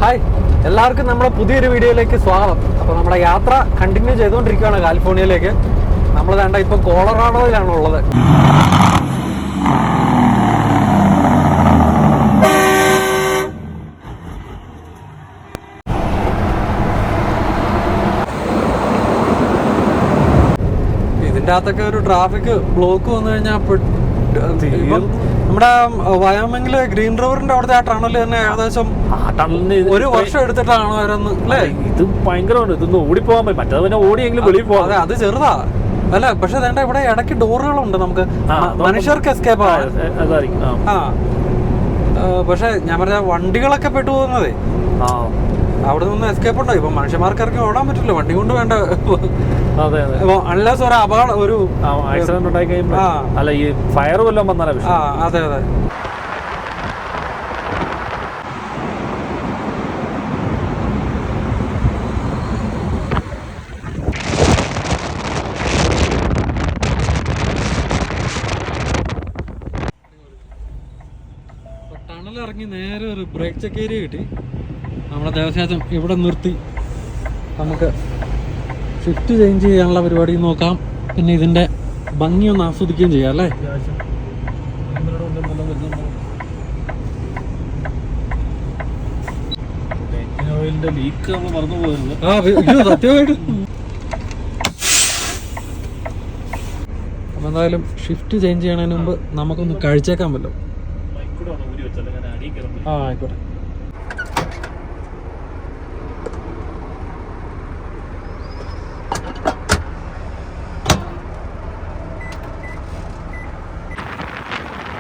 Hi, എല്ലാവർക്കും നമ്മുടെ പുതിയൊരു വീഡിയോയിലേക്ക് സ്വാഗതം. അപ്പോൾ നമ്മുടെ യാത്ര കണ്ടിന്യൂ ചെയ്തുകൊണ്ടിരിക്കുകയാണ് കാലിഫോർണിയയിലേക്ക്. നമ്മൾ വേണ്ട ഇപ്പോൾ കൊളറാഡോയിലാണ് ഉള്ളത്. ഇതിൻ്റെ അകത്തൊക്കെ ഒരു ട്രാഫിക് ബ്ലോക്ക് വന്നു കഴിഞ്ഞാൽ നമ്മുടെ വയോമിങ്ങില് ഗ്രീൻ റിവറിന്റെ അവിടുത്തെ ആ ടണൽ തന്നെ ഏകദേശം ഒരു വർഷം എടുത്തിട്ടാണ് അവരൊന്ന് അല്ലേ. ഇത് ഭയങ്കരമാണ്. ഇതൊന്ന് ഓടിപ്പോകാൻ പറ്റും. മറ്റേത് പിന്നെ ഓടിയെങ്കിലും വെളിയിൽ പോകാം. അതെ, അത് ചെറുതാ അല്ല. പക്ഷെ വേണ്ട, ഇവിടെ ഇടയ്ക്ക് ഡോറുകളുണ്ട്, നമുക്ക് മനുഷ്യർക്ക് എസ്കേപ്പ് ആവാം. പക്ഷെ ഞാൻ പറഞ്ഞ വണ്ടികളൊക്കെ പെട്ടുപോകുന്നതേ അവിടെ നിന്ന് എസ്കേപ്പ് ഉണ്ടോ. ഇപ്പൊ മനുഷ്യന്മാർക്ക് ഇറങ്ങി ഓടാൻ പറ്റില്ല, വണ്ടി കൊണ്ട് വേണ്ട. അൺലെസ് ഒരു അപകടം, ഒരു ആക്സിഡന്റ് ഉണ്ടായി കഴിയുമ്പോൾ അല്ല ഈ ഫയർ വല്ലതും വന്നാലേ. അതെ അതെ. ടണലിറങ്ങി നേരെ ഒരു ബ്രേക്ക് ചെക്ക് ഏരിയ കിട്ടി. നമ്മുടെ ദേവസ്യാസം ഇവിടെ നിർത്തി നമുക്ക് ഷിഫ്റ്റ് ചേഞ്ച് ചെയ്യാനുള്ള പരിപാടി നോക്കാം. പിന്നെ ഇതിൻ്റെ ഭംഗി ഒന്ന് ആസ്വദിക്കുകയും ചെയ്യാം അല്ലേ. സത്യമായിട്ട്. അപ്പം എന്തായാലും ഷിഫ്റ്റ് ചേഞ്ച് ചെയ്യണതിന് മുമ്പ് നമുക്കൊന്ന് കഴിച്ചേക്കാൻ പറ്റും. ആയിക്കോട്ടെ.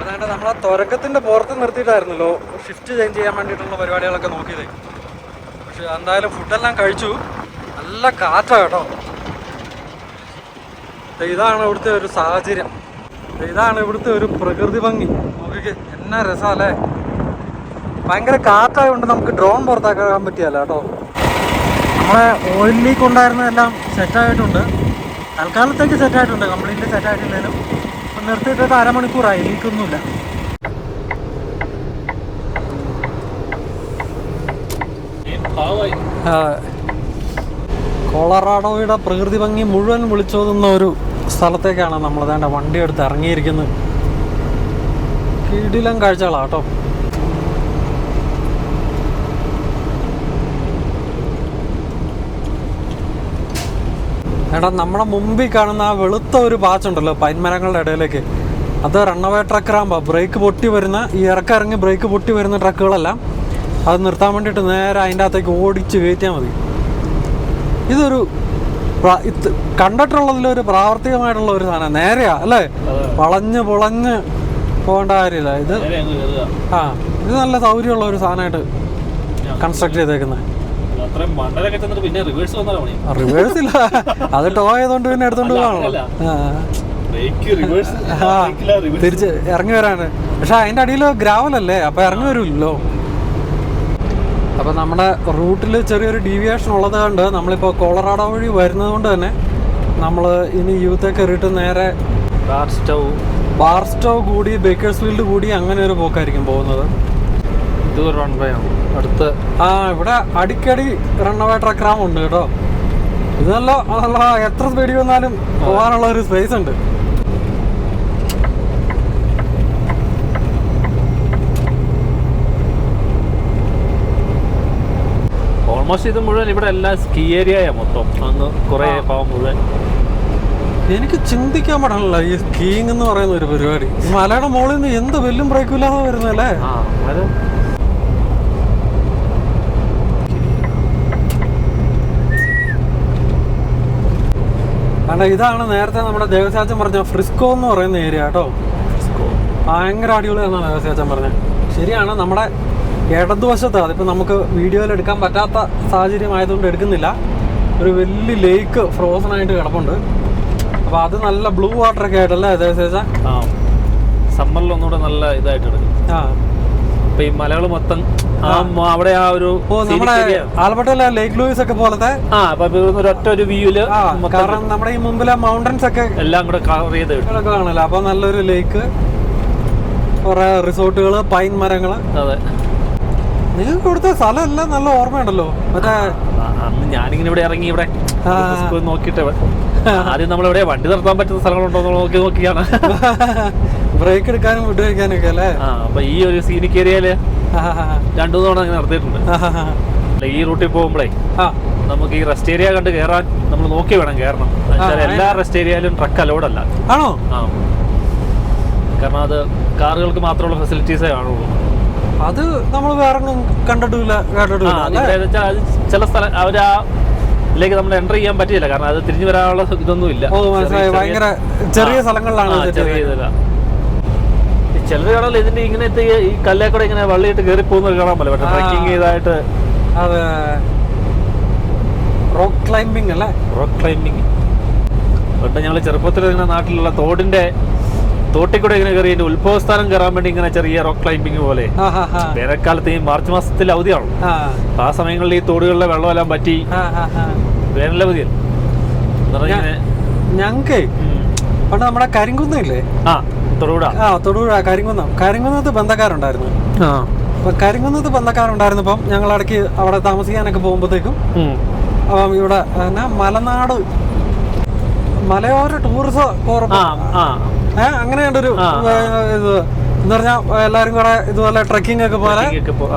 അതാണ്ട് നമ്മളെ തുരക്കത്തിന്റെ പുറത്ത് നിർത്തിയിട്ടായിരുന്നല്ലോ ഷിഫ്റ്റ് ചേഞ്ച് ചെയ്യാൻ വേണ്ടിയിട്ടുള്ള പരിപാടികളൊക്കെ നോക്കിയത്. പക്ഷെ എന്തായാലും ഫുഡെല്ലാം കഴിച്ചു. നല്ല കാറ്റാ കേട്ടോ. ഇതാണ് ഇവിടുത്തെ ഒരു സാഹചര്യം, ഇതാണ് ഇവിടുത്തെ ഒരു പ്രകൃതി ഭംഗി. നോക്കിക്ക് എന്നാ രസമല്ലേ. ഭയങ്കര കാറ്റായതുകൊണ്ട് നമുക്ക് ഡ്രോൺ പുറത്താക്കാൻ പറ്റിയല്ല കേട്ടോ. നമ്മളെ ഓയിൽ ലീക്ക് ഉണ്ടായിരുന്നതെല്ലാം സെറ്റായിട്ടുണ്ട്, തൽക്കാലത്തേക്ക് സെറ്റായിട്ടുണ്ട്. കംപ്ലീറ്റ്ലി സെറ്റായിട്ടില്ലെങ്കിലും നിർത്തിയിട്ടൊക്കെ അരമണിക്കൂറായി, ലീക്കൊന്നുമില്ല. കൊളറാഡോയുടെ പ്രകൃതി ഭംഗി മുഴുവൻ വിളിച്ചോതുന്ന ഒരു സ്ഥലത്തേക്കാണ് നമ്മൾ വേണ്ട വണ്ടി എടുത്ത് ഇറങ്ങിയിരിക്കുന്നത്. കിടിലം കാഴ്ചകളാണ് കേട്ടോ. എടാ, നമ്മുടെ മുമ്പിൽ കാണുന്ന ആ വെളുത്ത ഒരു പാച്ചുണ്ടല്ലോ പൈൻ മരങ്ങളുടെ ഇടയിലേക്ക്, അത് റണ്ണവേ ട്രക്കറാകുമ്പോൾ ബ്രേക്ക് പൊട്ടി വരുന്ന, ഈ ഇറങ്ങി ബ്രേക്ക് പൊട്ടി വരുന്ന ട്രക്കുകളെല്ലാം അത് നിർത്താൻ വേണ്ടിയിട്ട് നേരെ അതിൻ്റെ അകത്തേക്ക് ഓടിച്ച് കയറ്റിയാൽ മതി. ഇതൊരു കണ്ടിട്ടുള്ളതിലൊരു പ്രാവർത്തികമായിട്ടുള്ള ഒരു സാധനം. നേരെയാ അല്ലേ, വളഞ്ഞ് പൊളഞ്ഞ് പോകേണ്ട കാര്യമില്ല. ഇത് ഇത് നല്ല സൗകര്യമുള്ള ഒരു സാധനമായിട്ട് കൺസ്ട്രക്ട് ചെയ്തേക്കുന്നത്. റിവേഴ്സ് ഇല്ല, അത് ടോ ചെയ്തോണ്ട് പിന്നെ എടുത്തോണ്ട് പോകാണല്ലോ. തിരിച്ച് ഇറങ്ങി വരാണ്. പക്ഷെ അതിന്റെ അടിയിൽ ഗ്രാവലല്ലേ, അപ്പൊ ഇറങ്ങി വരുമല്ലോ. അപ്പൊ നമ്മുടെ റൂട്ടിൽ ചെറിയൊരു ഡീവിയേഷൻ ഉള്ളത് കൊണ്ട് നമ്മളിപ്പോ കൊളറാഡോ വഴി വരുന്നത് കൊണ്ട് തന്നെ നമ്മൾ ഇനി യൂത്തെ കയറിയിട്ട് നേരെ ബാർ സ്റ്റൗ കൂടി ബേക്കേഴ്സ്ഫീൽഡ് കൂടി അങ്ങനെ ഒരു പോക്കായിരിക്കും പോകുന്നത്. ഇത് റൺവേ ആണ് അടുത്ത്. ഇവിടെ അടിക്കടി റണ്ണവേ ട്രക്കറാമുണ്ട് കേട്ടോ. ഇത് നല്ല എത്ര സ്പീഡിൽ വന്നാലും പോകാനുള്ള ഒരു സ്പേസ് ഉണ്ട്. ഓൾമോസ്റ്റ് ഇത് മുഴുവൻ ഇവിടെ എല്ലാം സ്കീ ഏരിയയാ മൊത്തം. അങ്ങ് കുറെ ഭാഗം മുഴുവൻ. എനിക്ക് ചിന്തിക്കാൻ പാടില്ല ഈ സ്കീയിങ് എന്ന് പറയുന്ന ഒരു പരിപാടി. മലയുടെ മുകളിൽ നിന്ന് എന്ത് വെല്ലും ബ്രേക്കും ഇല്ലാതെ വരുന്നല്ലേ. കാരണം ഇതാണ് നേരത്തെ നമ്മുടെ ദേവസ്യാച്ചൻ പറഞ്ഞ ഫ്രിസ്കോ എന്ന് പറയുന്ന ഏരിയ കേട്ടോ. ഭയങ്കര അടിപൊളിയാണെന്നാണ് ദേവസ്യാച്ചൻ പറഞ്ഞത്. ശരിയാണ്, നമ്മുടെ ഇടതുവശത്ത്, അതിപ്പോൾ നമുക്ക് വീഡിയോയിൽ എടുക്കാൻ പറ്റാത്ത സാഹചര്യം ആയതുകൊണ്ട് എടുക്കുന്നില്ല, ഒരു വലിയ ലേക്ക് ഫ്രോസൺ ആയിട്ട് കിടപ്പുണ്ട്. അപ്പോൾ അത് നല്ല ബ്ലൂ വാട്ടറൊക്കെ ആയിട്ടല്ലേ ദേവസ്യാച്ചൻ? സമ്മറിൽ ഒന്നുകൂടെ നല്ല ഇതായിട്ട് എടുക്കും. ഇപ്പൊ ഈ മലകൾ മൊത്തം അവിടെ ആ ഒരു നമ്മുടെ ആൽബർട്ടയിലെ ലേക്ക് ലൂയിസ് ഒക്കെ പോലത്തെ ഒരൊറ്റ ഒരു വ്യൂല്, കാരണം നമ്മുടെ ഈ മുമ്പിലെ മൗണ്ടൻസ് ഒക്കെ എല്ലാം കൂടെ കവർ ചെയ്ത് കാണല്ലോ. അപ്പൊ നല്ലൊരു ലേക്ക്, കുറെ റിസോർട്ടുകള്, പൈൻ മരങ്ങള്. അതെ, നിങ്ങൾക്ക് ഇവിടുത്തെ സ്ഥലം എല്ലാം നല്ല ഓർമ്മയുണ്ടല്ലോ. മറ്റേ അന്ന് ഞാനിങ്ങനെ ഇവിടെ ഇറങ്ങി ഇവിടെ നോക്കിയിട്ട് ആദ്യം നമ്മളിവിടെ വണ്ടി നിർത്താൻ പറ്റുന്ന സ്ഥലങ്ങളുണ്ടോ നോക്കിയാണ് ബ്രേക്ക് എടുക്കാനും ഫുഡ് കഴിക്കാനും ഒക്കെ അല്ലേ. അപ്പൊ ഈ ഒരു സീനിക് ഏരിയയില് 2-3 തവണ അങ്ങനെ നിർത്തിയിട്ടുണ്ട്. ഈ റൂട്ടിൽ പോകുമ്പോഴേ നമുക്ക് ഈ റെസ്റ്റ് ഏരിയ കണ്ട് കയറാൻ നമ്മൾ നോക്കി വേണം കയറണം. എല്ലാ റെസ്റ്റ് ഏരിയയിലും ട്രക്ക് അലോഡ് അല്ല. ആണോ? കാരണം അത് കാറുകൾക്ക് മാത്രമുള്ള ഫെസിലിറ്റീസേ കാണുള്ളൂ. അത് നമ്മൾ വേറെ കണ്ടിട്ടില്ല. ചില സ്ഥലം അവരിലേക്ക് നമ്മൾ എൻ്റർ ചെയ്യാൻ പറ്റില്ല. കാരണം അത് തിരിഞ്ഞു വരാനുള്ള ഇതൊന്നും ഇല്ല. ഭയങ്കര ചെറിയ സ്ഥലങ്ങളിലാണ്. ചിലർ കാണാൻ ഇതിന്റെ ഇങ്ങനത്തെ ഈ കല്ലേക്കൂടെ ഇങ്ങനെ വള്ളിയിട്ട് കയറി പോകുന്നത് കാണാൻ പറ്റില്ല. പക്ഷെ ട്രക്കിങ് ചെയ്തായിട്ട് റോക്ക് ക്ലൈംബിംഗ് അല്ലേ? റോക്ക് ക്ലൈംബിംഗ് പണ്ട് ഞങ്ങൾ ചെറുപ്പത്തിൽ ഇങ്ങനെ നാട്ടിലുള്ള തോട്ടിൽ കൂടെ ഇങ്ങനെ കയറി ഉത്ഭവസ്ഥാനം കയറാൻ വേണ്ടി ഇങ്ങനെ ചെറിയ റോക്ക് ക്ലൈംബിംഗ് പോലെ. വേനൽക്കാലത്ത് ഈ മാർച്ച് മാസത്തിൽ അവധിയാണ്. ആ സമയങ്ങളിൽ ഈ തോടുകളിലെ വെള്ളമെല്ലാം പറ്റി വേനലവധിയല്ല. ഞങ്ങക്ക് പണ്ട് നമ്മുടെ കരിങ്കുന്നില്ലേ? തൊടുപുഴ കരിങ്കുന്നത്ത് ബന്ധക്കാരുണ്ടായിരുന്നു. അപ്പൊ കരിങ്കുന്നത്ത് ബന്ധക്കാരുണ്ടായിരുന്നപ്പം ഞങ്ങൾ ഇടയ്ക്ക് അവിടെ താമസിക്കാനൊക്കെ പോകുമ്പോഴത്തേക്കും ഇവിടെ മലനാട് മലയോര ടൂറിസം അങ്ങനെയുണ്ടൊരു ഇത് എന്ന് പറഞ്ഞാൽ എല്ലാരും കൂടെ ഇതുപോലെ ട്രക്കിംഗ് ഒക്കെ പോലെ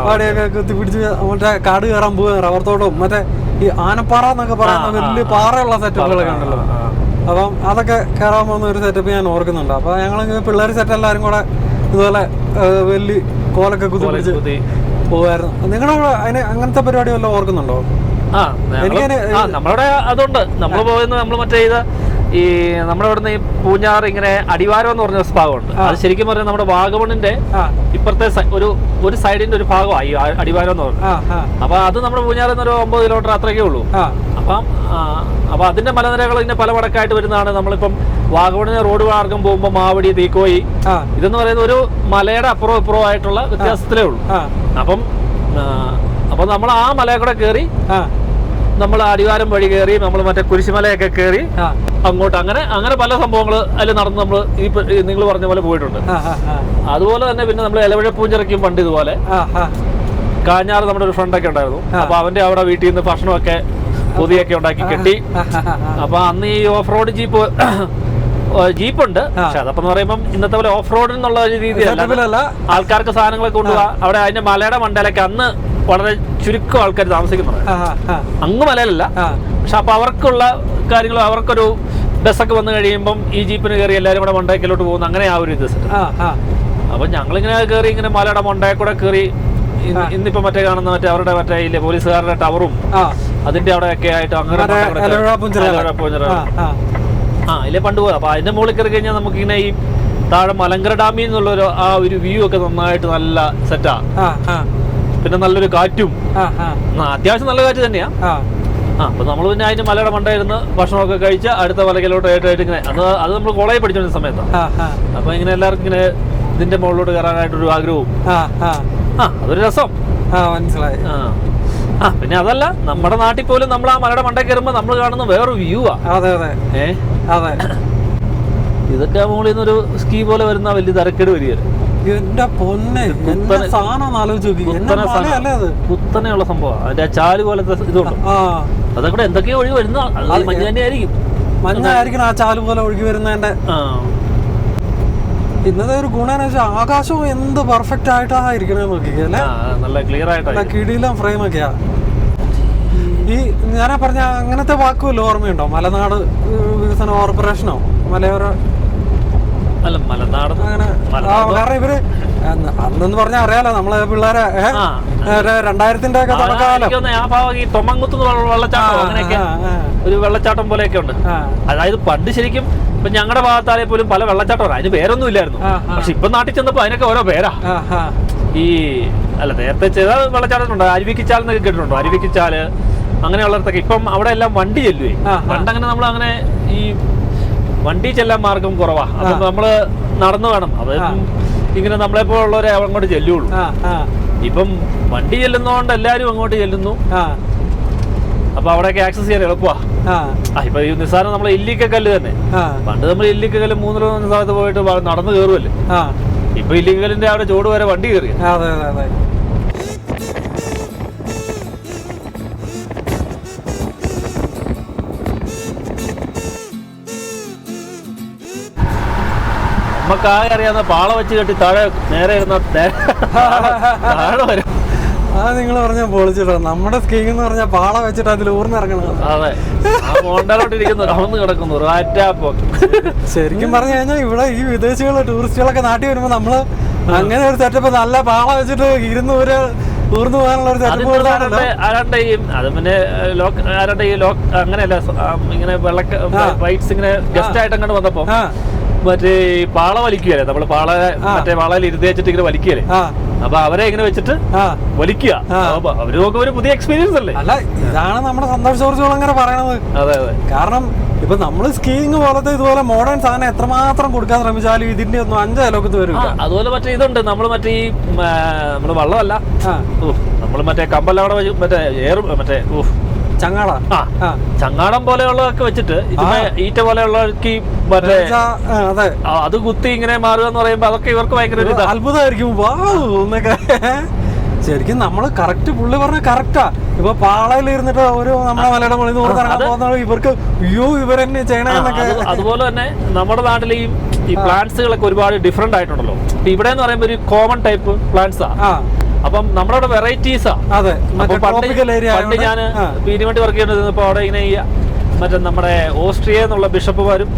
പാടിയൊക്കെ കുത്തിപ്പിടിച്ച് മറ്റേ കാട് കയറാൻ പോവുക. റബ്ബർ തോട്ടവും മറ്റേ ഈ ആനപ്പാറ എന്നൊക്കെ പറയുന്ന വലിയ പാറയുള്ള സെറ്റപ്പുകളൊക്കെ ഉണ്ടല്ലോ. അപ്പം അതൊക്കെ കയറാൻ പോകുന്ന ഒരു സെറ്റപ്പ് ഞാൻ ഓർക്കുന്നുണ്ട്. അപ്പൊ ഞങ്ങൾ പിള്ളേർ സെറ്റ് എല്ലാവരും കൂടെ ഇതുപോലെ വലിയ കോലൊക്കെ കുത്തിപ്പിടിച്ച് പോവായിരുന്നു. നിങ്ങളുടെ അതിന് അങ്ങനത്തെ പരിപാടി വല്ലതും ഓർക്കുന്നുണ്ടോ? നമ്മളുടെ അതുണ്ട്. നമ്മൾ പോകുന്നത് നമ്മൾ മറ്റേ ഈ നമ്മുടെ ഇവിടുന്ന് ഈ പൂഞ്ഞാർ ഇങ്ങനെ അടിവാരം എന്ന് പറഞ്ഞ ഭാഗമുണ്ട്. അത് ശരിക്കും പറഞ്ഞാൽ നമ്മുടെ വാഗമണിന്റെ ഇപ്പുറത്തെ ഒരു സൈഡിന്റെ ഒരു ഭാഗമാണ് ഈ അടിവാരം എന്ന് പറഞ്ഞത്. അപ്പൊ അത് നമ്മുടെ പൂഞ്ഞാറിൽ നിന്നൊരു 9 കിലോമീറ്റർ അത്രയൊക്കെ ഉള്ളൂ. അപ്പൊ അതിന്റെ മലനിരകൾ ഇങ്ങനെ പല വടക്കായിട്ട് വരുന്നതാണ്. നമ്മളിപ്പം വാഗമണിന് റോഡ് മാർഗം പോകുമ്പോൾ മാവടി, തീക്കോയി ഇതെന്ന് പറയുന്ന ഒരു മലയുടെ അപ്പുറവും ഇപ്പുറവും ആയിട്ടുള്ള വ്യത്യാസത്തിലേ ഉള്ളൂ. അപ്പൊ നമ്മൾ ആ മലയെ കൂടെ കയറി നമ്മൾ അടിവാരം വഴി കയറി നമ്മൾ മറ്റേ കുരിശുമലയൊക്കെ കയറി അങ്ങോട്ട് അങ്ങനെ പല സംഭവങ്ങൾ അതിൽ നടന്ന് നമ്മൾ ഈ നിങ്ങൾ പറഞ്ഞ പോലെ പോയിട്ടുണ്ട്. അതുപോലെ തന്നെ പിന്നെ നമ്മൾ ഇലവഴ പൂഞ്ചിറക്കും പണ്ട് ഇതുപോലെ കാഞ്ഞാറ് നമ്മുടെ ഒരു ഫ്രണ്ടൊക്കെ ഉണ്ടായിരുന്നു. അപ്പൊ അവന്റെ അവിടെ വീട്ടിൽ നിന്ന് ഭക്ഷണമൊക്കെ പൊതിയൊക്കെ ഉണ്ടാക്കി കെട്ടി. അപ്പൊ അന്ന് ഈ ഓഫ് റോഡ് ജീപ്പുണ്ട്. പക്ഷെ അതപ്പം പറയുമ്പം ഇന്നത്തെ പോലെ ഓഫ് റോഡ് എന്നുള്ള ഒരു രീതിയല്ല. ആൾക്കാർക്ക് സാധനങ്ങളൊക്കെ കൊണ്ടുപോകാം. അവിടെ അതിന്റെ മലയുടെ മണ്ടയിലൊക്കെ അന്ന് വളരെ ചുരുക്കം ആൾക്കാർ താമസിക്കുന്നുണ്ട്. അങ്ങ് മലയിലല്ല. പക്ഷെ അപ്പൊ അവർക്കുള്ള കാര്യങ്ങൾ അവർക്കൊരു ബസ്സൊക്കെ വന്നു കഴിയുമ്പം ഈ ജീപ്പിന് കയറി എല്ലാവരും കൂടെ മണ്ടയ്ക്കിലോട്ട് പോകുന്നു. അങ്ങനെ ആ ഒരു ഇത് അപ്പൊ ഞങ്ങളിങ്ങനെ കയറി ഇങ്ങനെ മലയുടെ മണ്ടയിൽ കൂടെ കയറി ഇന്നിപ്പോ മറ്റേ കാണുന്ന മറ്റേ അവരുടെ മറ്റേ ഇല്ലേ പോലീസുകാരുടെ ടവറും അതിന്റെ അവിടെ ഒക്കെ ആയിട്ട് അങ്ങനെ ഇല്ലേ പണ്ട് പോയത്. അപ്പൊ അതിന്റെ മുകളിൽ കയറി കഴിഞ്ഞാൽ നമുക്ക് ഇങ്ങനെ ഈ താഴെ മലങ്കര ഡാമിൽ നിന്നുള്ളൊരു ആ ഒരു വ്യൂ ഒക്കെ നന്നായിട്ട് നല്ല സെറ്റാ. പിന്നെ നല്ലൊരു കാറ്റും അത്യാവശ്യം നല്ല കാറ്റ് തന്നെയാ. അപ്പൊ നമ്മൾ പിന്നെ അതിന്റെ മലയുടെ മണ്ടയിരുന്ന് ഭക്ഷണമൊക്കെ കഴിച്ച് അടുത്ത മലകിലോട്ട് ആയിട്ട് ഇങ്ങനെ അത് നമ്മൾ കോളേജിൽ പഠിച്ചോണ്ടിരുന്ന സമയത്താണ്. അപ്പൊ ഇങ്ങനെ എല്ലാവർക്കും ഇങ്ങനെ ഇതിന്റെ മുകളിലോട്ട് കയറാനായിട്ടൊരു ആഗ്രഹവും അതൊരു രസം. മനസ്സിലായി. പിന്നെ അതല്ല നമ്മുടെ നാട്ടിൽ പോലും നമ്മൾ ആ മലയുടെ മണ്ടയിൽ കയറുമ്പോ നമ്മൾ കാണുന്ന വേറൊരു വ്യൂ ആ. ഇതൊക്കെ മുകളിൽ നിന്നൊരു സ്കീ പോലെ വരുന്ന വലിയ തരക്കേട് വരികയല്ലേ. എന്റെ പൊന്നെ, കുത്തനെയുള്ള സംഭവം. അതിന്റെ ആ ചാല് പോലത്തെ ഇതുണ്ട്. അതൊക്കെ എന്തൊക്കെയോ ഒഴുകി വരുന്ന മഞ്ഞ് തന്നെയായിരിക്കും. മഞ്ഞായിരിക്കണം ആ ചാല് പോലെ ഒഴുകി വരുന്നതിന്റെ. ഇന്നത്തെ ഒരു ഗുണം ആകാശവും എന്ത് പെർഫെക്റ്റ് ആയിട്ടാ ഇരിക്കണേ നോക്കിക്കല്ലേ. നല്ല ക്ലിയർ ആയിട്ട് കിടിലം ഫ്രെയിം ഒക്കെയാ. ഈ ഞാനാ പറഞ്ഞ അങ്ങനത്തെ വാക്കുമല്ലോ ഓർമ്മയുണ്ടോ? മലനാട് വികസന കോർപ്പറേഷനോ മലയോര അല്ല മലനാട് അങ്ങനെ. കാരണം ഇവര് അന്നെന്ന് പറഞ്ഞാൽ അറിയാലോ നമ്മളെ പിള്ളേരെ 2000-ന്റെ ഒക്കെ തുടക്കകാലം വെള്ളച്ചാട്ടം അങ്ങനെയൊക്കെ ഒരു വെള്ളച്ചാട്ടം പോലെയൊക്കെ ഉണ്ട്. അതായത് പണ്ട് ശരിക്കും ഇപ്പൊ ഞങ്ങളുടെ ഭാഗത്താലേ പോലും പല വെള്ളച്ചാട്ടം അതിന് പേരൊന്നും ഇല്ലായിരുന്നു. പക്ഷെ ഇപ്പൊ നാട്ടിൽ ചെന്നപ്പോ അതിനൊക്കെ ഓരോ പേരാ. ഈ അല്ല നേരത്തെ ചെയ്ത വെള്ളച്ചാട്ടമുണ്ട്. അരുവിക്കിച്ചാൽ എന്നൊക്കെ കേട്ടിട്ടുണ്ടോ? അരുവിക്കിച്ചാല് അങ്ങനെയുള്ളടത്തൊക്കെ ഇപ്പം അവിടെ എല്ലാം വണ്ടി ചെല്ലുവേ. പണ്ടങ്ങനെ നമ്മൾ അങ്ങനെ ഈ വണ്ടി ചെല്ലാൻ മാർഗം കുറവാ. അപ്പൊ നമ്മള് നടന്നു വേണം. അത് ഇങ്ങനെ നമ്മളെപ്പോലുള്ളവരെ അങ്ങോട്ട് ചെല്ലുള്ളൂ. ഇപ്പം വണ്ടി ചെല്ലുന്നതുകൊണ്ട് എല്ലാരും അങ്ങോട്ട് ചെല്ലുന്നു. അപ്പൊ അവിടെയൊക്കെ ആക്സസ് ചെയ്യാൻ എളുപ്പമാ. ഇപ്പൊ ഈ നിസ്സാരം നമ്മളെ ഇല്ലിക്കല്ല് തന്നെ. പണ്ട് നമ്മൾ ഇല്ലിക്കല്ല് 3 സ്ഥലത്ത് പോയിട്ട് നടന്നു കയറുമല്ലേ. ഇപ്പൊ ഇല്ലിക്കല്ലിന്റെ അവിടെ ചോട് വരെ വണ്ടി കയറി. നമുക്കാകെ അറിയാവുന്ന പാള വെച്ച് കെട്ടി താഴെ നേരെ ഇരുന്ന താഴെ വരും. നിങ്ങൾ പറഞ്ഞ പൊളിച്ചിട്ടോ. നമ്മുടെ സ്കീയിങ് എന്ന് പറഞ്ഞാൽ പാള വെച്ചിട്ട് അതിൽ ഊർന്നിറങ്ങണം. അതെ, ആ മോണ്ടലോട്ട് ഇരിക്കുന്നു, അളന്ന് കിടക്കുന്നു. ശരിക്കും പറഞ്ഞു കഴിഞ്ഞാൽ ഇവിടെ ഈ വിദേശികള് ടൂറിസ്റ്റുകളൊക്കെ നാട്ടിൽ വരുമ്പോ നമ്മള് അങ്ങനെ ഒരു സെറ്റപ്പ് നല്ല പാള വെച്ചിട്ട് ഊർന്നു പോകാനുള്ള ഒരു സെറ്റപ്പ്. അത് പിന്നെ അങ്ങനെയല്ല, ഇങ്ങനെ വൈറ്റ്സ് ഇങ്ങനെ ഗസ്റ്റ് ആയിട്ട് അങ്ങോട്ട് വന്നപ്പോ മറ്റേ പാള വലിക്കുകയല്ലേ നമ്മള്, മറ്റേ പാളയിൽ ഇരുത്തി വെച്ചിട്ട് ഇങ്ങനെ വലിക്കുകയല്ലേ. അപ്പൊ അവരെ ഇങ്ങനെ വെച്ചിട്ട് വലിക്കുക. അവര് നോക്കുമ്പോ ഒരു പുതിയ എക്സ്പീരിയൻസ് അല്ലേ. അല്ല, ഇതാണ് നമ്മുടെ സന്തോഷ് ജോർജുകൾ അങ്ങനെ പറയണത്. അതെ അതെ. കാരണം ഇപ്പൊ നമ്മള് സ്കീയിങ് പോലത്തെ ഇതുപോലെ മോഡേൺ സാധനം എത്രമാത്രം കൊടുക്കാൻ ശ്രമിച്ചാലും ഇതിന്റെ ഒന്നും 5 അയലോക്കത്ത് വരും. അതുപോലെ മറ്റേ ഇതുണ്ട്, നമ്മള് മറ്റേ ഈ നമ്മള് വള്ളമല്ല, നമ്മള് മറ്റേ കമ്പല്ലവിടെ മറ്റേ ചങ്ങാടം പോലെയുള്ളതൊക്കെ വെച്ചിട്ട് ഈറ്റ പോലെയുള്ളവർക്ക് മറ്റേ അത് കുത്തി ഇങ്ങനെ മാറുക എന്ന് പറയുമ്പോ അതൊക്കെ ഇവർക്ക് ഭയങ്കര അത്ഭുതമായിരിക്കും. ശരിക്കും നമ്മള് കറക്റ്റ് പുള്ളി പറഞ്ഞ കറക്റ്റാ. ഇപ്പൊ പാളയിൽ ഇരുന്നിട്ട് ഒരു നമ്മുടെ മലയുടെ മുകളിൽ നിന്ന് ഇറങ്ങാൻ പോകുന്ന ഇവർക്ക് ഇവരെന്നെ ചെയ്യണമെന്നൊക്കെ. അതുപോലെ തന്നെ നമ്മുടെ നാട്ടിൽ ഈ പ്ലാന്റ്സുകളൊക്കെ ഒരുപാട് ഡിഫറെന്റ് ആയിട്ടുണ്ടല്ലോ. ഇവിടെ എന്ന് പറയുമ്പോ ഒരു കോമൺ ടൈപ്പ് പ്ലാന്റ്സാ. അപ്പം നമ്മുടെ അവിടെ വെറൈറ്റീസാ. പണ്ട് ഞാൻ പീരിമണ്ടി വർക്ക് ചെയ്തിരുന്നപ്പോ അവിടെ ഇങ്ങനെ മറ്റേ നമ്മുടെ ഓസ്ട്രിയ എന്നുള്ള ബിഷപ്പുമാരും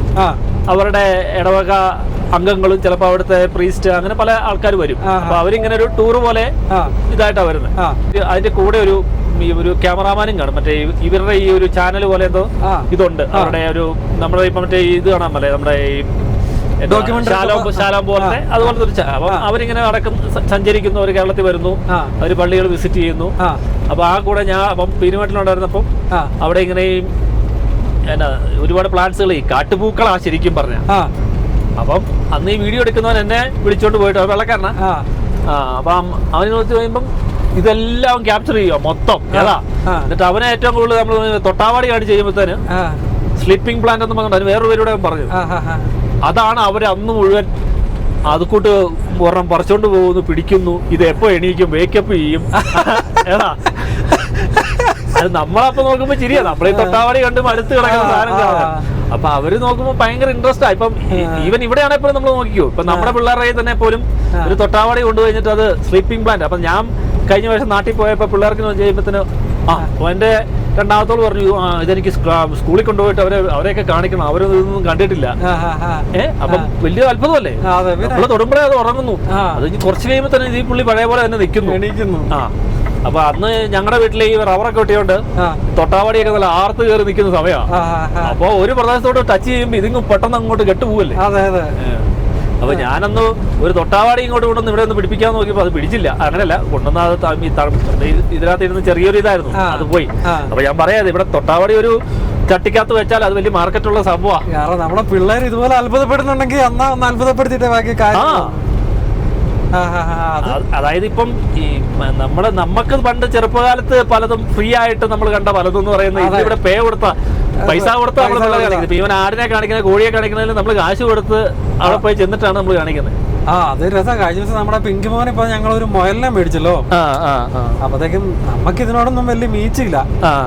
അവരുടെ ഇടവക അംഗങ്ങളും ചിലപ്പോൾ അവിടുത്തെ പ്രീസ്റ്റ് അങ്ങനെ പല ആൾക്കാർ വരും. അപ്പൊ അവരിങ്ങനെ ഒരു ടൂർ പോലെ ഇതായിട്ടാ വരുന്നത്. അതിന്റെ കൂടെ ഒരു ക്യാമറാമാനും കാണും. മറ്റേ ഇവരുടെ ഈ ഒരു ചാനൽ പോലെ എന്തോ ഇതുണ്ട്. അവരുടെ ഒരു നമ്മുടെ ഇപ്പൊ മറ്റേ ഇത് കാണാൻ പോലെ നമ്മുടെ ഈ ശാലോം പോലത്തെ അതുപോലത്തെ ഒരു അപ്പം അവരിങ്ങനെ സഞ്ചരിക്കുന്നു. അവർ കേരളത്തിൽ വരുന്നു, അവര് പള്ളികൾ വിസിറ്റ് ചെയ്യുന്നു. അപ്പൊ ആ കൂടെ ഞാൻ അപ്പം പീരുമേട്ടിലുണ്ടായിരുന്നപ്പം അവിടെ ഇങ്ങനെ എന്നാ ഒരുപാട് പ്ലാന്റ്സുകൾ ഈ കാട്ടുപൂക്കളാ ശരിക്കും പറഞ്ഞ. അപ്പം അന്ന് ഈ വീഡിയോ എടുക്കുന്നവൻ എന്നെ വിളിച്ചോണ്ട് പോയിട്ട് വെള്ളക്കാരനാ. അപ്പം അവന് നോക്കി കഴിയുമ്പം ഇതെല്ലാം ക്യാപ്ചർ ചെയ്യുക മൊത്തം ഏതാ. എന്നിട്ട് അവനെ ഏറ്റവും കൂടുതൽ നമ്മൾ തൊട്ടാവാടി കാണിച്ച് ചെയ്യുമ്പോഴത്തേന് സ്ലീപ്പിംഗ് പ്ലാന്റ് എന്ന് പറഞ്ഞിട്ട് അതിന് വേറൊരു പേരുടെ പറഞ്ഞു. അതാണ് അവര് അന്ന് മുഴുവൻ അതുകൂട്ട് ഒരെണ്ണം പറിച്ചോണ്ട് പോകുന്നു, പിടിക്കുന്നു. ഇത് എപ്പോ എണീക്കും, വേക്കപ്പ് ചെയ്യും ഏതാ. അത് നമ്മളപ്പോ നോക്കുമ്പോ ചിരിയാ, നമ്മളീ തൊട്ടാവാടി കണ്ട് മടുത്ത് കിടക്കുന്ന സാധനം. അപ്പൊ അവര് നോക്കുമ്പോ ഭയങ്കര ഇൻട്രസ്റ്റ് ആ. ഇപ്പം ഈവൻ ഇവിടെയാണ് എപ്പോഴും നമ്മൾ നോക്കിയോ, ഇപ്പൊ നമ്മുടെ പിള്ളേരുടെ തന്നെ പോലും ഒരു തൊട്ടാവാടി കൊണ്ടുപോയിട്ട് അത് സ്ലീപ്പിംഗ് പ്ലാന്റ്. അപ്പൊ ഞാൻ കഴിഞ്ഞ വർഷം നാട്ടിൽ പോയപ്പോ പിള്ളേർക്ക് ചെയ്യുമ്പോഴത്തേന് എന്റെ രണ്ടാമത്തോട് പറഞ്ഞു, ഇതെനിക്ക് സ്കൂളിൽ കൊണ്ടുപോയിട്ട് അവരെയൊക്കെ കാണിക്കണം, അവരൊന്നും കണ്ടിട്ടില്ല. അപ്പം വലിയ അത്ഭുതമല്ലേ. നമ്മള് തൊടുമ്പോഴേ അത് ഉറങ്ങുന്നു. അത് കുറച്ച് കഴിയുമ്പോ തന്നെ ഈ പുള്ളി പഴയ പോലെ തന്നെ നിൽക്കുന്നു. അപ്പൊ അന്ന് ഞങ്ങളുടെ വീട്ടിലെ ഈ റബ്ബറൊക്കെ ഒട്ടിയോണ്ട് തൊട്ടാവാടിയൊക്കെ നല്ല ആർത്ത് കയറി നിൽക്കുന്ന സമയമാണ്. അപ്പൊ ഒരു പ്രദേശത്തോട് ടച്ച് ചെയ്യുമ്പോ ഇതിങ്ങ് പെട്ടെന്ന് അങ്ങോട്ട് കെട്ടുപോകല്ലേ. അപ്പൊ ഞാനന്ന് ഒരു തൊട്ടാവാടി ഇങ്ങോട്ട് കൊണ്ടുവന്ന് ഇവിടെ ഒന്ന് പിടിപ്പിക്കാൻ നോക്കിയപ്പോ അത് പിടിച്ചില്ല. അങ്ങനെയല്ല, കൊണ്ടുവന്ന ഇതിനകത്ത് ഇരുന്ന് ചെറിയൊരു ഇതായിരുന്നു, അത് പോയി. അപ്പൊ ഞാൻ പറയാതെ ഇവിടെ തൊട്ടാവാടി ഒരു ചട്ടിക്കകത്ത് വെച്ചാൽ അത് വലിയ മാർക്കറ്റുള്ള സംഭവമാണ്. കാരണം നമ്മുടെ പിള്ളേർ ഇതുപോലെ അത്ഭുതപ്പെടുന്നുണ്ടെങ്കിൽ എന്നാ ഒന്ന് അത്ഭുതപ്പെടുത്തിട്ടേ ബാക്കി കാര്യം. അതായത് ഇപ്പം ഈ നമുക്ക് പണ്ട് ചെറുപ്പകാലത്ത് പലതും ഫ്രീ ആയിട്ട് നമ്മൾ കണ്ട പലതും എന്ന് പറയുന്നത് ഇവിടെ പേ കൊടുത്ത പൈസ കൊടുത്ത് നമ്മൾ കാണിക്കുന്നത്. ഇവൻ ആടിനെ കാണിക്കുന്നത്, കോഴിയെ കാണിക്കുന്നതിൽ നമ്മൾ കാശ് കൊടുത്ത് അവിടെ പോയി ചെന്നിട്ടാണ് നമ്മൾ കാണിക്കുന്നത്. അത് രസം. കഴിഞ്ഞ ദിവസം നമ്മുടെ പിങ്കി മോൻ ഇപ്പൊ ഞങ്ങളൊരു മുയലിനെ മേടിച്ചല്ലോ. അപ്പത്തേക്കും നമുക്ക് ഇതിനോടൊന്നും വലിയ മീച്ചില്ല.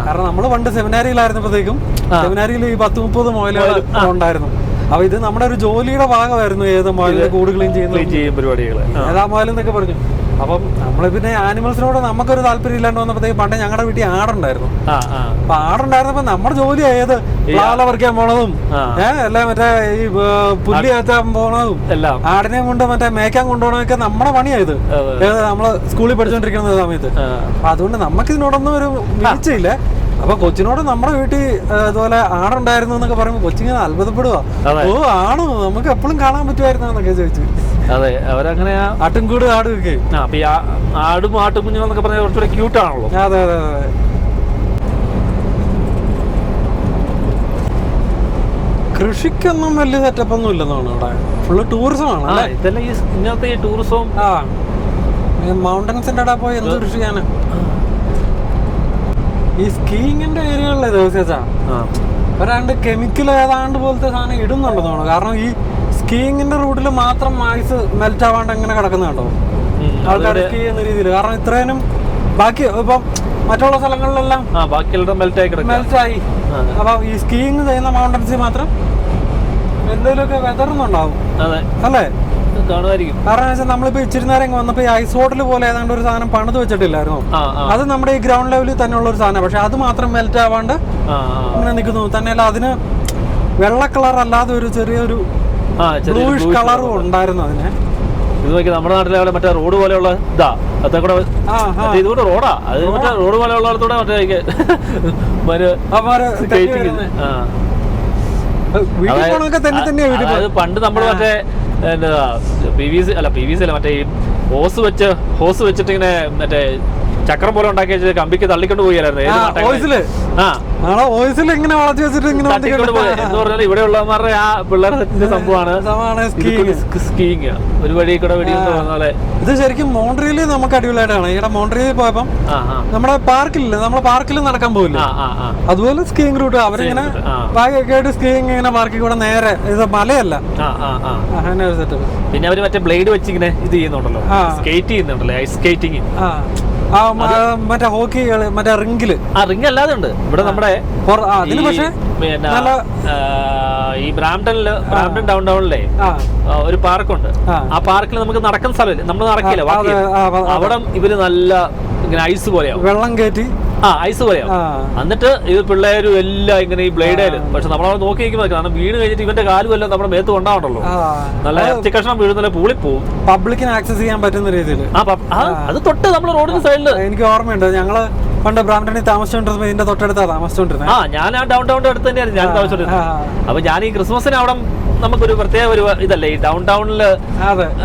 കാരണം നമ്മള് പണ്ട് സെമിനാരിയിലായിരുന്നപ്പോഴത്തേക്കും സെമിനാരിയിൽ ഈ 10-30 മുയലുകൾ ഉണ്ടായിരുന്നു. അപ്പൊ ഇത് നമ്മുടെ ഒരു ജോലിയുടെ ഭാഗമായിരുന്നു. ഏത് മുയലിന്റെ കൂട് ക്ലീൻ ചെയ്യുന്ന പരിപാടികൾ, ഏതാ മുയലെന്നൊക്കെ പറഞ്ഞു. അപ്പം നമ്മള് പിന്നെ ആനിമൽസിനോട് നമുക്കൊരു താല്പര്യം ഇല്ലാണ്ട് വന്നപ്പോഴത്തേക്ക് പണ്ട് ഞങ്ങളുടെ വീട്ടിൽ ആടുണ്ടായിരുന്നു. അപ്പൊ ആടുണ്ടായിരുന്നപ്പോ നമ്മുടെ ജോലി ഏത് പ്ലാല പറിക്കാൻ പോണതും എല്ലാം മറ്റേ ഈ പുല്ല് കയറ്റാൻ പോണതും ആടിനെ കൊണ്ട് മറ്റേ മേക്കാൻ കൊണ്ടുപോകണമൊക്കെ നമ്മുടെ പണിയായത്. നമ്മള് സ്കൂളിൽ പഠിച്ചോണ്ടിരിക്കുന്ന സമയത്ത്. അപ്പൊ അതുകൊണ്ട് നമുക്കിതിനോടൊന്നും ഒരു വീഴ്ചയില്ല. അപ്പൊ കൊച്ചിനോട് നമ്മുടെ വീട്ടിൽ ഇതുപോലെ ആടുണ്ടായിരുന്നു എന്നൊക്കെ പറയുമ്പോ കൊച്ചിങ്ങനെ അത്ഭുതപ്പെടുക. ഓ ആണോ, നമുക്ക് എപ്പോഴും കാണാൻ പറ്റുമായിരുന്നു എന്നൊക്കെ ചോദിച്ചു. അതെ, അവരങ്ങനെ ആട്ടുംകൂട് ആടുമൊക്കെ. ആടും ആട്ടുകുഞ്ഞുങ്ങളെന്നൊക്കെ പറഞ്ഞാൽ കുറച്ചുകൂടെ ക്യൂട്ടാണല്ലോ. അതെ അതെ അതെ. കൃഷിക്കൊന്നും വലിയ സെറ്റപ്പ് ഒന്നും ഇല്ലെന്നാണ് ഇവിടെ. ഫുള്ള് ടൂറിസം ആണ്. ഇതെല്ലാം ഇങ്ങനത്തെ ഈ ടൂറിസവും മൗണ്ടൻസിന്റെ അവിടെ പോയി എന്ത് കൃഷി ചെയ്യാന്. ഈ സ്കീയിങ്ങിന്റെ ഏരിയകളിലെ ദിവസം ഒരാണ്ട് കെമിക്കൽ ഏതാണ്ട് പോലത്തെ സാധനം ഇടുന്നുണ്ടെന്ന് തോന്നുന്നു. കാരണം ഈ സ്കീയിങ്ങിന്റെ റൂട്ടിൽ മാത്രം ഐസ് മെൽറ്റ് ആവാണ്ട് എങ്ങനെ കിടക്കുന്നുണ്ടോ ആൾക്കാർ സ്കീ ചെയ്യുന്ന രീതിയിൽ. കാരണം ഇത്രയും ബാക്കി ഇപ്പം മറ്റുള്ള സ്ഥലങ്ങളിലെല്ലാം മെൽറ്റായി. അപ്പൊ ഈ സ്കീയിങ് ചെയ്യുന്ന മൗണ്ടൻസിൽ മാത്രം എന്തെങ്കിലുമൊക്കെ വെതറുന്നുണ്ടാവും. അതെ അല്ലേ? കാണുമായിരിക്കും. കാരണം വെച്ചാൽ നമ്മളിപ്പോ ഇച്ചിരി നേരം വന്നപ്പോ ഈ ഐസ് ഹോട്ടൽ പോലെ ഏതാണ്ട് ഒരു സാധനം പണിത് വെച്ചിട്ടില്ലായിരുന്നു. അത് നമ്മുടെ ഈ ഗ്രൗണ്ട് ലെവലിൽ തന്നെയുള്ള ഒരു സാധനം. പക്ഷെ അത് മാത്രം മെൽറ്റ് ആവാണ്ട് ഇങ്ങനെ നിൽക്കുന്നു. തന്നെയല്ല അതിന് വെള്ള കളർ അല്ലാതെ ഒരു ചെറിയൊരു ബ്ലൂയിഷ് കളറും ഉണ്ടായിരുന്നു അതിന്. ഇത് നോക്കി നമ്മുടെ നാട്ടിലെ അവിടെ മറ്റേ റോഡ് പോലെയുള്ള ഇതാ അതൊക്കെ കൂടെ ഇതുകൊണ്ട് റോഡാ, അത് മറ്റേ റോഡ് പോലെയുള്ളടത്തൂടെ മറ്റേ പണ്ട് നമ്മൾ മറ്റേ PVC അല്ല മറ്റേ ഹോസ് വെച്ചിട്ട് ഇങ്ങനെ മറ്റേ ചക്രം പോലെ ഉണ്ടാക്കി വെച്ച് കമ്പിക്ക് തള്ളിക്കൊണ്ട് പോയായിരുന്നു. എന്ന് പറഞ്ഞാൽ ഇവിടെ ഉള്ളവന്മാരുടെ ആ പിള്ളേരുടെ സംഭവമാണ് സ്കീയിങ്. ഒരു വഴി കൂടെ വെടിയെന്ന്. ഇത് ശരിക്കും മോൺട്രിയലിൽ നമുക്ക് അടിപൊളിയായിട്ടാണ്. ഇവിടെ മോൺട്രിയലിൽ പോയപ്പം നമ്മുടെ പാർക്കിൽ നടക്കാൻ പോകില്ല, അതുപോലെ സ്കീയിങ് റൂട്ട് അവരിങ്ങനെ ബാഗൊക്കെ ആയിട്ട് സ്കീയിങ് ഇങ്ങനെ പാർക്കിൽ കൂടെ നേരെ. ഇത് മലയല്ല, അങ്ങനെ ഒരു സെറ്റപ്പ്. പിന്നെ അവര് മറ്റേ ബ്ലേഡ് വെച്ച് ഇങ്ങനെ ഇത് ചെയ്യുന്നുണ്ടല്ലോ, സ്കേറ്റ് ചെയ്യുന്നുണ്ടല്ലോ, ഐസ് സ്കേറ്റിംഗ്. മറ്റേ ഹോക്കി മറ്റേ റിംഗ് അല്ലാതെ ഉണ്ട് ഇവിടെ നമ്മുടെ. പക്ഷേ ഈ ബ്രാംപ്ടൺ ഡൗൺ ടൗണിലെ ഒരു പാർക്കുണ്ട്. ആ പാർക്കിൽ നമുക്ക് നടക്കുന്ന സ്ഥലമില്ല, നമ്മൾ നടക്കില്ല. അവിടെ ഇവര് നല്ല ഇങ്ങനെ ഐസ് പോലെയാവും, വെള്ളം കയറ്റി ഐസ് പോലെയാവും. എന്നിട്ട് ഇത് പിള്ളേരും എല്ലാം ഇങ്ങനെ ഈ ബ്ലേഡേല്. പക്ഷെ നമ്മളവിടെ നോക്കി നിൽക്കുമ്പോൾ കാരണം വീണ് കഴിഞ്ഞിട്ട് ഇവന്റെ കാലും എല്ലാം നമ്മുടെ മേത്ത് കൊണ്ടാവണ്ടല്ലോ, നല്ല ഇറച്ചി കഷ്ണം വീഴുന്നില്ല, പൂളി പോവും. പബ്ലിക്കിന് ആക്സസ് ചെയ്യാൻ പറ്റുന്ന രീതിയിൽ അത് തൊട്ട് നമ്മുടെ റോഡിന് സൈഡില്. എനിക്ക് ഓർമ്മയുണ്ട്, ഞങ്ങള് പണ്ട് ബ്രാംപ്ടണിൽ താമസിച്ചോണ്ടിരുന്നത് ഇതിന്റെ തൊട്ടടുത്താ താമസിച്ചോണ്ടിരുന്നത്. ഞാൻ ആ ഡൗൺ ടൗണിന്റെ അടുത്ത് തന്നെയായിരുന്നു ഞാൻ താമസിച്ചോണ്ടിരുന്നത്. അപ്പൊ ഞാൻ ഈ ക്രിസ്മസിന് അവിടെ നമുക്കൊരു പ്രത്യേക ഒരു ഇതല്ലേ ഈ ഡൗൺ ടൗണില്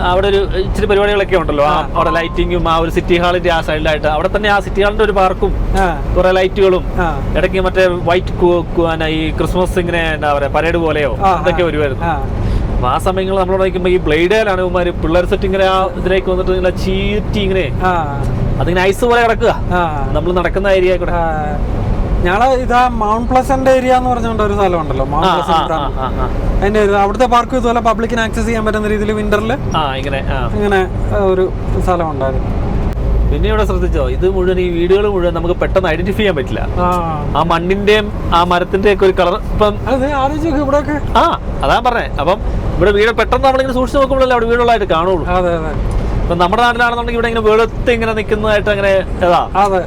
അവിടെ ഒരു ഇച്ചിരി പരിപാടികളൊക്കെ ഉണ്ടല്ലോ. അവിടെ ലൈറ്റിങ്ങും ആ ഒരു സിറ്റി ഹാളിന്റെ ആ സൈഡിലായിട്ട് അവിടെ തന്നെ ആ സിറ്റി ഹാളിന്റെ ഒരു പാർക്കും കുറെ ലൈറ്റുകളും ഇടയ്ക്ക് മറ്റേ വൈറ്റ് ഈ ക്രിസ്മസ് ഇങ്ങനെ എന്താ പറയാ പരേഡ് പോലെയോ ഇതൊക്കെ വരുമായിരുന്നു. അപ്പൊ ആ സമയങ്ങളിൽ നമ്മളോട് നിൽക്കുമ്പോ ഈ ബ്ലേഡേലാണ് ഇവന്മാര് പിള്ളേർ സെറ്റ് ഇങ്ങനെ ആ ഇതിലേക്ക് വന്നിട്ട് ഇങ്ങനെ ചീറ്റി ഇങ്ങനെ അതിങ്ങനെ ഐസ് പോലെ കിടക്കുക നമ്മൾ നടക്കുന്ന ഏരിയ കൂടെ. ഞങ്ങള് ഇതാ മൗണ്ട് പ്ലസന്റ് ഏരിയ എന്ന് പറഞ്ഞുകൊണ്ട് ഒരു സ്ഥലം ഉണ്ടല്ലോ, മൗണ്ട് പ്ലസന്റ്. അതിന്റെ അവിടുത്തെ പാർക്ക് ഇതുപോലെ പബ്ലിക്കിന് ആക്സസ് ചെയ്യാൻ പറ്റുന്ന രീതിയിൽ വിന്ററിൽ ഇങ്ങനെ ഒരു സ്ഥലം ഉണ്ടായിരുന്നു. പിന്നെ ഇവിടെ ശ്രദ്ധിച്ചോ, ഇത് മുഴുവൻ ഈ വീടുകൾ മുഴുവൻ നമുക്ക് പെട്ടെന്ന് ഐഡന്റിഫൈ ചെയ്യാൻ പറ്റില്ല. ആ മണ്ണിന്റെയും ആ മരത്തിന്റെ ഒക്കെ ഒരു കളർ ഇപ്പം ഇവിടെയൊക്കെ അതാ പറഞ്ഞേ. അപ്പം ഇവിടെ വീട് പെട്ടെന്ന് നമ്മളിങ്ങനെ സൂക്ഷിച്ച് നോക്കുമ്പോഴല്ലേ അവിടെ വീടുകളായിട്ട് കാണുള്ളൂ. ഇപ്പൊ നമ്മുടെ നാട്ടിലാണെന്നുണ്ടെങ്കിൽ ഇവിടെ ഇങ്ങനെ വെളുത്ത് ഇങ്ങനെ നിൽക്കുന്നതായിട്ട് അങ്ങനെ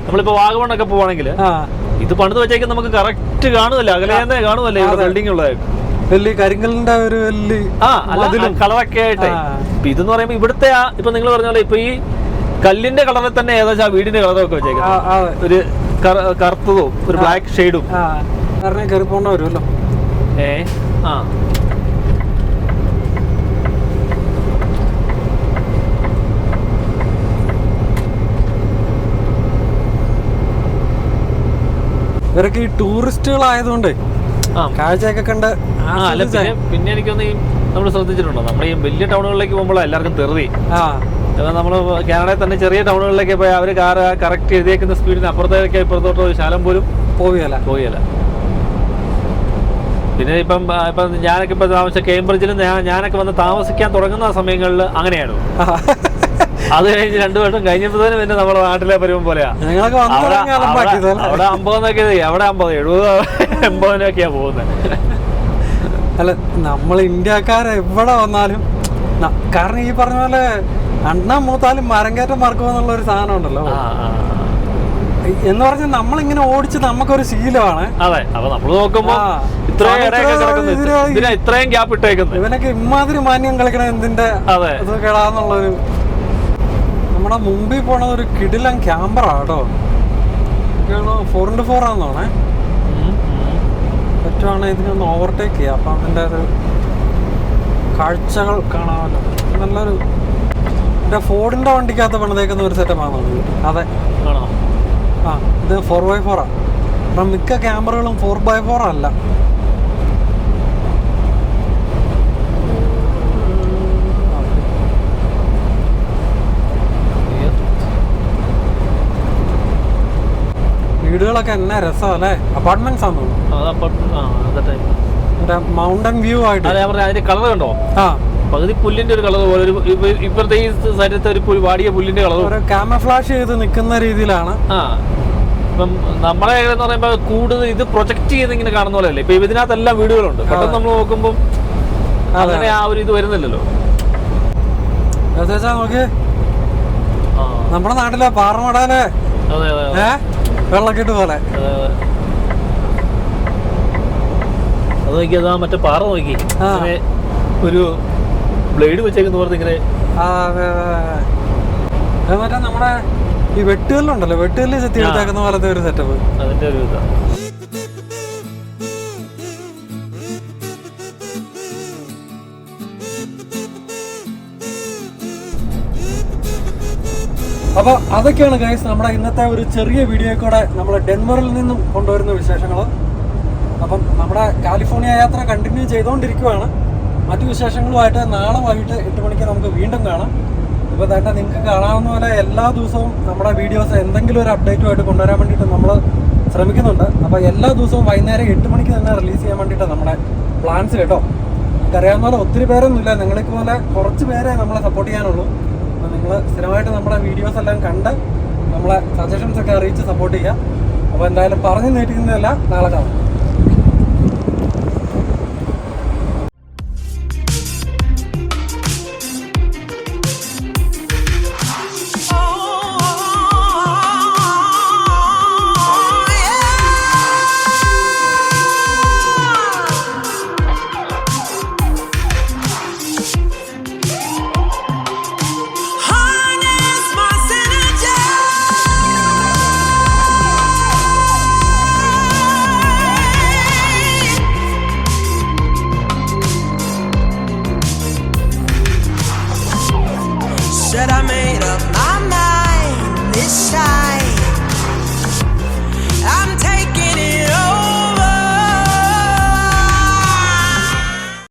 നമ്മളിപ്പോ വാഗമണ്ണൊക്കെ പോവാണെങ്കിൽ ഇത് പണിത് വെച്ചേക്കും നമുക്ക് കറക്റ്റ് കാണുമല്ലേ, അകലെ കാണുമല്ലേ ഇവിടെ ബിൽഡിംഗ് ഉള്ളതായിട്ട്. വലിയ കരിങ്കലിന്റെ ഒരു വലിയ കളറൊക്കെ ആയിട്ട്. ഇപ്പൊ ഇതെന്ന് പറയുമ്പോ ഇവിടുത്തെ ഇപ്പൊ നിങ്ങൾ പറഞ്ഞ പോലെ ഇപ്പൊ ഈ കല്ലിന്റെ കളറിൽ തന്നെ ഏകദേശം ആ വീടിന്റെ കളറൊക്കെ വെച്ചേക്കാം, ഒരു കറുത്തതും ഒരു ബ്ലാക്ക് ഷെയ്ഡും കയറി പോണ്ട വരുമല്ലോ. ഇവരൊക്കെ ഈ ടൂറിസ്റ്റുകളായതുകൊണ്ട് കാഴ്ചയൊക്കെ കണ്ട്. പിന്നെ എനിക്കൊന്ന് നമ്മൾ ശ്രദ്ധിച്ചിട്ടുണ്ടോ, നമ്മൾ ഈ വലിയ ടൗണുകളിലേക്ക് പോകുമ്പോൾ എല്ലാവർക്കും തെറുതി. നമ്മൾ കാനഡയിൽ തന്നെ ചെറിയ ടൗണുകളിലേക്ക് പോയി അവർ കാർ കറക്റ്റ് എഴുതിയേക്കുന്ന സ്പീഡിന് അപ്പുറത്തേക്ക് ഇപ്പുറത്തോട്ടോ ഒരു ശാലം പോലും പോവുകയല്ല. പിന്നെ ഇപ്പം ഞാനൊക്കെ ഇപ്പൊ താമസിച്ച കേംബ്രിഡ്ജിൽ ഞാനൊക്കെ വന്ന് താമസിക്കാൻ തുടങ്ങുന്ന സമയങ്ങളിൽ അങ്ങനെയാണ്. അത് കഴിഞ്ഞ് 2 വർഷം കഴിഞ്ഞപ്പോഴത്തേനും പിന്നെ നമ്മുടെ നാട്ടിലെ പരുവം പോലെയാ. അവിടെ 50 അവിടെ 50, 70, 80 പോകുന്നത്. അല്ല നമ്മൾ ഇന്ത്യക്കാരെ എവിടെ വന്നാലും, കാരണം ഈ പറഞ്ഞ പോലെ അണ്ണാൻ മൂത്താലും മരം കയറ്റം മറക്കുമെന്നുള്ള ഒരു സാധനം ഉണ്ടല്ലോ. എന്ന് പറഞ്ഞാൽ നമ്മളിങ്ങനെ ഓടിച്ച് നമുക്കൊരു ശീലമാണ്. അതെ, അപ്പൊ നമ്മൾ നോക്കുമ്പോ ഇത്രയും ഗ്യാപ്പ് ഇട്ടേക്കുന്നത് ഇവനൊക്കെ ഇമാതിരി മാന്യം കളിക്കണ എന്തിന്റെ കേടാന്നുള്ളൊരു. നമ്മുടെ മുമ്പിൽ പോണത് ഒരു കിടിലൻ ക്യാമറ കേട്ടോ, 4x4 ആണെന്നോണേ. പറ്റുവാണെങ്കിൽ ഇതിനൊന്ന് ഓവർടേക്ക് ചെയ്യാം, അപ്പം അതിൻ്റെ ഒരു കാഴ്ചകൾ കാണാമല്ലോ. നല്ലൊരു എൻ്റെ ഫോർഡിൻ്റെ വണ്ടിക്കകത്ത് പണിതേക്കുന്ന ഒരു സെറ്റപ്പാണോ അതെ. ഇത് 4x4 അപ്പം മിക്ക ക്യാമറകളും 4x4 അല്ല. വീടുകളൊക്കെ എന്നാ രസമല്ലേ, അപ്പാർട്ട്മെന്റ്സ് ആണെന്ന് തോന്നുന്നു. മൗണ്ടൻ വ്യൂ ആയിട്ട് അതിന്റെ കളർ കണ്ടോ, പകുതി പുല്ലിന്റെ ഒരു കളർ പോലെ, ഇപ്പോഴത്തെ ഈ സൈഡത്തെ ഒരു വാടിയ പുല്ലിന്റെ കളർ ക്യാമഫ്ലാഷ് ചെയ്ത് നിൽക്കുന്ന രീതിയിലാണ്. ഇപ്പം നമ്മളെ എന്ന് പറയുമ്പോൾ കൂടുതൽ ഇത് പ്രൊജക്ട് ചെയ്ത് ഇങ്ങനെ കാണുന്ന പോലെ അല്ലേ. ഇപ്പൊ ഇതിനകത്തെല്ലാം വീടുകളുണ്ട്. പെട്ടെന്ന് നമ്മൾ നോക്കുമ്പോൾ അങ്ങനെ ആ ഒരു ഇത് വരുന്നില്ലല്ലോ. നോക്കി നമ്മുടെ നാട്ടിലെ പാറമടാലെ വെള്ളക്കെട്ട് പോലെ. അത് നോക്കി, അതാ മറ്റേ പാറ നോക്കി, ഒരു ബ്ലേഡ് വെച്ചേക്കുന്ന പോലെ ഇങ്ങനെ. മറ്റേ നമ്മുടെ ഈ വെട്ടുകല്ലുണ്ടല്ലോ, വെട്ടുകല്ല് ചെത്തി എടുത്തേക്കുന്ന പോലത്തെ ഒരു സെറ്റപ്പ്. അതിന്റെ ഒരു ഇതാ. അപ്പോൾ അതൊക്കെയാണ് ഗൈസ് നമ്മുടെ ഇന്നത്തെ ഒരു ചെറിയ വീഡിയോ കൂടെ നമ്മൾ ഡെൻവറിൽ നിന്നും കൊണ്ടുവരുന്ന വിശേഷങ്ങൾ. അപ്പം നമ്മുടെ കാലിഫോർണിയ യാത്ര കണ്ടിന്യൂ ചെയ്തുകൊണ്ടിരിക്കുകയാണ്. മറ്റു വിശേഷങ്ങളുമായിട്ട് നാളെ വൈകിട്ട് 8 മണിക്ക് നമുക്ക് വീണ്ടും കാണാം. ഇപ്പോൾ തന്നെ നിങ്ങൾക്ക് കാണാവുന്ന പോലെ എല്ലാ ദിവസവും നമ്മുടെ വീഡിയോസ് എന്തെങ്കിലും ഒരു അപ്ഡേറ്റുമായിട്ട് കൊണ്ടുവരാൻ വേണ്ടിയിട്ട് നമ്മൾ ശ്രമിക്കുന്നുണ്ട്. അപ്പോൾ എല്ലാ ദിവസവും വൈകുന്നേരം 8 മണിക്ക് തന്നെ റിലീസ് ചെയ്യാൻ വേണ്ടിയിട്ട് നമ്മുടെ പ്ലാൻസ് കേട്ടോ. നമുക്കറിയാവുന്ന പോലെ ഒത്തിരി പേരൊന്നുമില്ല, നിങ്ങൾക്ക് പോലെ കുറച്ച് പേരെ നമ്മളെ സപ്പോർട്ട് ചെയ്യാനുള്ളൂ. അപ്പോൾ നിങ്ങൾ സ്ഥിരമായിട്ട് നമ്മുടെ വീഡിയോസ് എല്ലാം കണ്ട് നമ്മളെ സജഷൻസ് ഒക്കെ അറിയിച്ച് സപ്പോർട്ട് ചെയ്യുക. അപ്പോൾ എന്തായാലും പറഞ്ഞു നീട്ടിക്കുന്നതല്ല, നാളെ കാണാം.